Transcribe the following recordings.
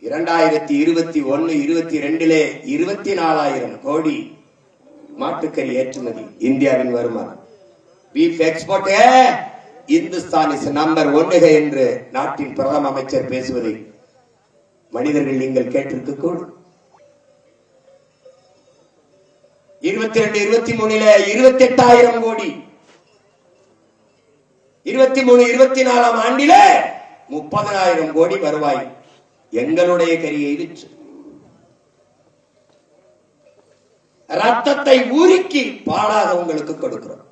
2021, 22 24,000 கோடி மாட்டுக்கறி ஏற்றுமதி இந்தியாவின் வருமானம். Beef export Hindustan is number 1 என்று நாட்டின் பிரதம அமைச்சர் பேசுவதை மனிதர்கள் நீங்கள் கேட்டிருக்க கூடும். 22, 23 28,000 கோடி, 23, 24 ஆண்டிலே 30,000 கோடி வருவாய் எங்களுடைய கரியை விற்று ரத்தத்தை ஊருக்கி பாலாக உங்களுக்கு கொடுக்கிறோம்.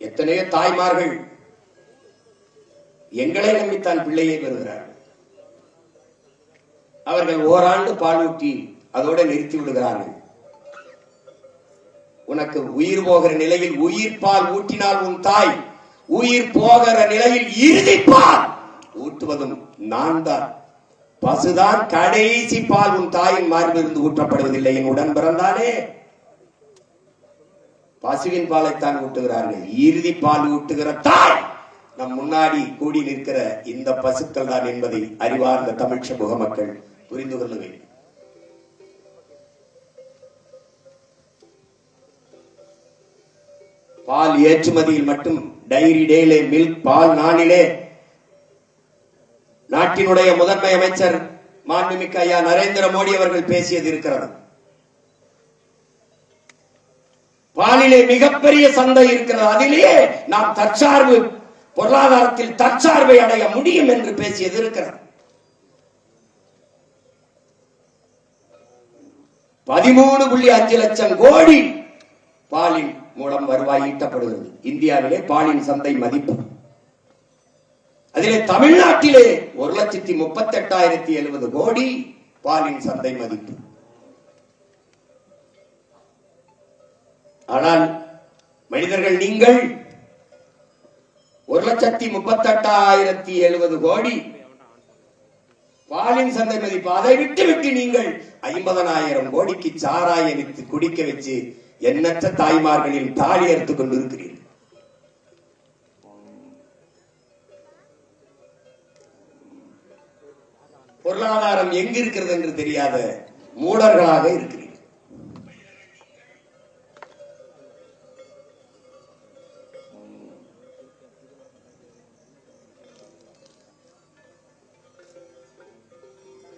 எத்தனையோ தாய்மார்கள் எங்களை நம்பித்தான் பிள்ளையை பெறுகிறார்கள். அவர்கள் ஓராண்டு பால் ஊட்டி அதோட நிறுத்தி விடுகிறார்கள். உனக்கு உயிர் போகிற நிலையில் உயிர் பால் ஊட்டினால் உன் தாய், உயிர் போகிற நிலையில் இறுதி பால் ஊட்டுவதும் நான் தான். பசுதான் கடைசி பால் உன் தாயின் மார்பிலிருந்து ஊற்றப்படுவதில்லை. என் உடன் பிறந்தானே பசுவின் பாலைத்தான் ஊட்டுகிறார்கள். இறுதி பால் ஊட்டுகிற தாய் நம் முன்னாடி கூடி நிற்கிற இந்த பசுக்கள் தான் என்பதை அறிவார்ந்த தமிழ் சமூக மக்கள் புரிந்து கொள்ள வேண்டும். பால் ஏற்றுமதியில் மட்டும் டைரி டேலே மில்க் பால் நாளிலே நாட்டினுடைய முதன்மை அமைச்சர் மாண்புமிக்க ஐயா நரேந்திர மோடி அவர்கள் பேசியது இருக்கிறது. பாலிலே மிகப்பெரிய சந்தை இருக்கிறது, அதிலேயே நாம் தற்சார்பு பொருளாதாரத்தில் தற்சார்பை அடைய முடியும் என்று பேசியது இருக்கிறது. 13.5 லட்சம் கோடி பாலின் மூலம் வருவாய் ஈட்டப்படுகிறது. இந்தியாவிலே பாலின் சந்தை மதிப்பு, அதிலே தமிழ்நாட்டிலே 1,38,070 கோடி பாலின் சந்தை மதிப்பு. ஆனால் மனிதர்கள் நீங்கள் 1,38,070 கோடி பாலின் சந்தை மதிப்பு, அதை விட்டு நீங்கள் 50,000 கோடிக்கு சாராய வித்து குடிக்க வச்சு எண்ணற்ற தாய்மார்களின் தாலி அறுத்துக் கொண்டிருக்கிறீர்கள். பொருளாதாரம் எங்கிருக்கிறது என்று தெரியாத மூடர்களாக இருக்கிறீர்கள்.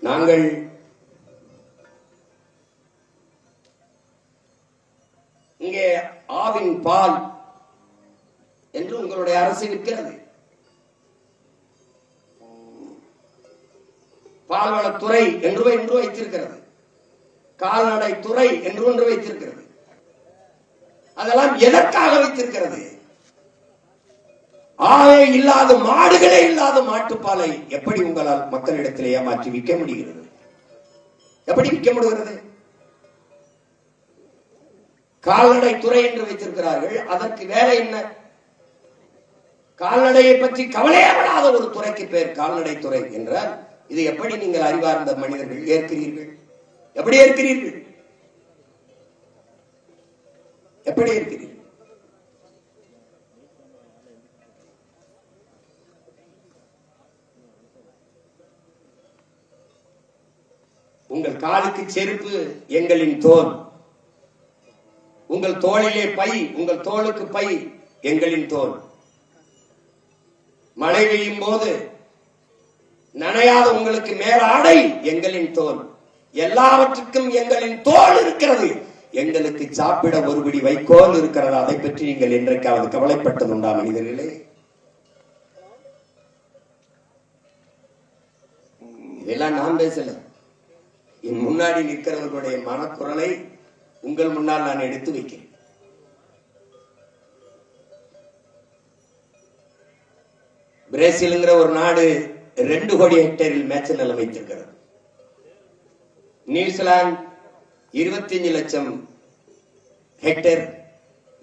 நாங்கள் இங்கே ஆவின் பால் என்று உங்களுடைய அரசு விற்கிறது. பால்வளத்துறை என்று வைத்திருக்கிறது, கால்நடை துறை என்று ஒன்று வைத்திருக்கிறது. அதெல்லாம் எதற்காக வைத்திருக்கிறது? ஆவே இல்லாத மாடுகளே இல்லாத மாட்டுப்பாலை எப்படி உங்களால் மக்களிடத்தில் ஏமாற்றி விற்க முடிகிறது? எப்படி விற்க முடிகிறது? கால்நடை துறை என்று வைத்திருக்கிறார்கள். அதற்கு வேலை என்ன? கால்நடையை பற்றி கவலையப்படாத ஒரு துறைக்கு பேர் கால்நடை துறை என்றால் இது எப்படி நீங்கள் அறிவார்ந்த மனிதர்கள் ஏற்கிறீர்கள்? எப்படி ஏற்கிறீர்கள்? எப்படி ஏற்கிறீர்கள்? உங்கள் காலுக்கு செருப்பு எங்களின் தோல், உங்கள் தோளிலே பை, உங்கள் தோளுக்கு பை எங்களின் தோல். மழை பெய்யும் போது நனையாத உங்களுக்கு மேலாடை எங்களின் தோல். எல்லாவற்றுக்கும் எங்களின் தோல் இருக்கிறது. எங்களுக்கு சாப்பிட ஒருபடி வைக்கோல் இருக்கிறது. அதை பற்றி நீங்கள் என்றைக்காவது கவலைப்பட்டதுண்டா மனிதர்களே? இதெல்லாம் நான் பேசல. என் முன்னாடி நிற்கிறவர்களுடைய மனக்குரலை உங்கள் முன்னால் நான் எடுத்து வைக்கிறேன். பிரேசில்ங்கிற ஒரு நாடு 2 கோடி ஹெக்டேரில் மேய்ச்சல் நிலம் வைத்திருக்கிறது. நியூசிலாந்து 25 லட்சம் ஹெக்டேர்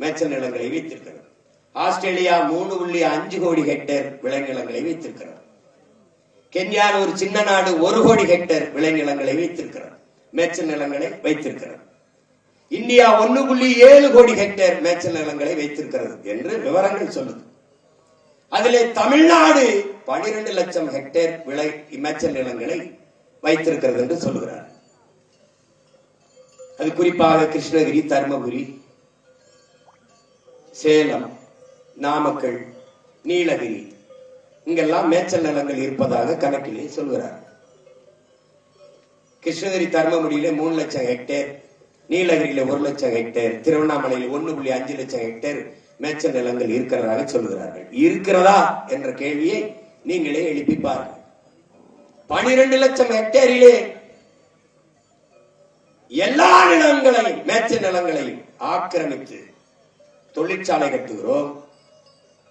மேய்ச்சல் நிலங்களை வைத்திருக்கிறது. ஆஸ்திரேலியா 3.5 கோடி ஹெக்டேர் விளைநிலங்களை வைத்திருக்கிறது. கென்யாவில் ஒரு சின்ன நாடு 1 கோடி ஹெக்டேர் விளைநிலங்களை வைத்திருக்கிறது, மேய்ச்சல் நிலங்களை வைத்திருக்கிறது. இந்தியா 1.7 கோடி ஹெக்டேர் மேய்ச்சல் நிலங்களை வைத்திருக்கிறது என்று விவரங்கள் சொல்லுது. அதிலே தமிழ்நாடு 12 லட்சம் ஹெக்டேர் விளை மேய்ச்சல் நிலங்களை வைத்திருக்கிறது என்று சொல்லுகிறார். அது குறிப்பாக கிருஷ்ணகிரி, தருமபுரி, சேலம், நாமக்கல், நீலகிரி இங்கெல்லாம் மேய்ச்சல் நிலங்கள் இருப்பதாக கணக்கிலே சொல்கிறார். கிருஷ்ணகிரி, தருமபுரியில 3 லட்சம் ஹெக்டேர், நீலகிரியில 1 லட்சம் ஹெக்டேர், திருவண்ணாமலையில் 1.5 லட்சம் ஹெக்டேர் மேய்ச்சல் நிலங்கள் இருக்கிறதாக சொல்கிறார்கள். இருக்கிறதா என்ற கேள்வியை நீங்களே எழுப்பி பாருங்கள். 12 லட்சம் ஹெக்டேரிலே எல்லா நிலங்களையும் மேய்ச்சல் நிலங்களையும் ஆக்கிரமித்து தொழிற்சாலை கட்டுகிறோம்,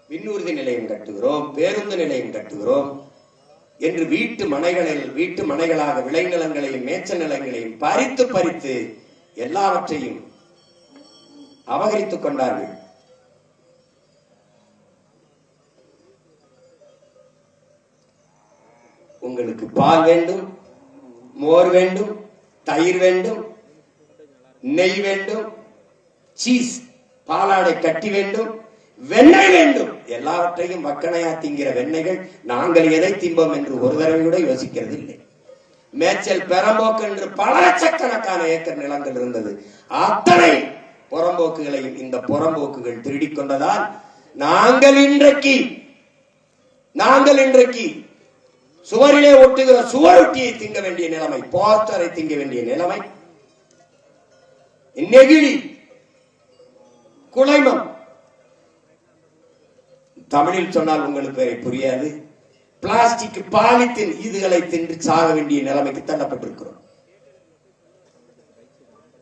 விண்ணூர்தி நிலையம் கட்டுகிறோம், பேருந்து நிலையம் கட்டுகிறோம் என்று வீட்டு மனைகளாக விளைநிலங்களையும் மேய்ச்சல் நிலங்களையும் பறித்து எல்லாவற்றையும் அபகரித்துக் கொண்டார்கள். உங்களுக்கு பால் வேண்டும், மோர் வேண்டும், தயிர் வேண்டும், நெய் வேண்டும், சீஸ் பாலாடை கட்டி வேண்டும், வெண்ணெய் வேண்டும். எல்லாவற்றையும் வக்கணையா திங்கிற வெண்ணெய்கள் நாங்கள் எதை திம்போம் என்று ஒரு தடவை கூட யோசிக்கிறது இல்லை. மேய்ச்சல் பெறம்போக்கு என்று பல லட்சக்கணக்கான ஏக்கர் நிலங்கள் இருந்தது. அத்தனை புறம்போக்குகளையும் இந்த புறம்போக்குகள் திருடிக் கொண்டதால் நாங்கள் இன்றைக்கு சுவரிலே ஒட்டுகிற சுவரொட்டியை திங்க வேண்டிய நிலைமை, போஸ்டரை திங்க வேண்டிய நிலைமை, நெகிழி, குலைமம், தமிழில் சொன்னால் உங்களுக்கு புரியாது, பிளாஸ்டிக், பாலித்தீன் இதுகளை தின்று சாக வேண்டிய நிலைமைக்கு தள்ளப்பட்டிருக்கிறோம்.